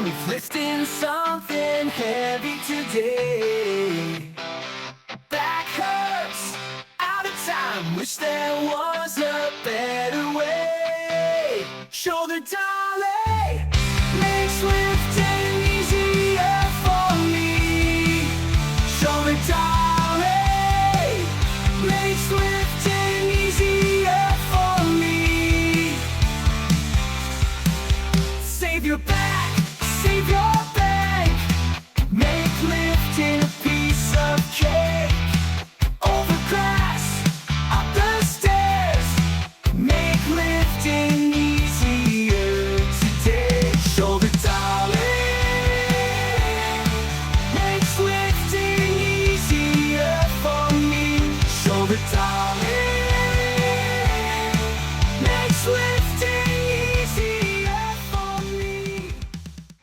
lifting something heavy today. Back hurts, out of time, wish there was a better way. Shoulder dolly makes lifting easier for me. Shoulder dolly makes lifting easier for me. Save your back.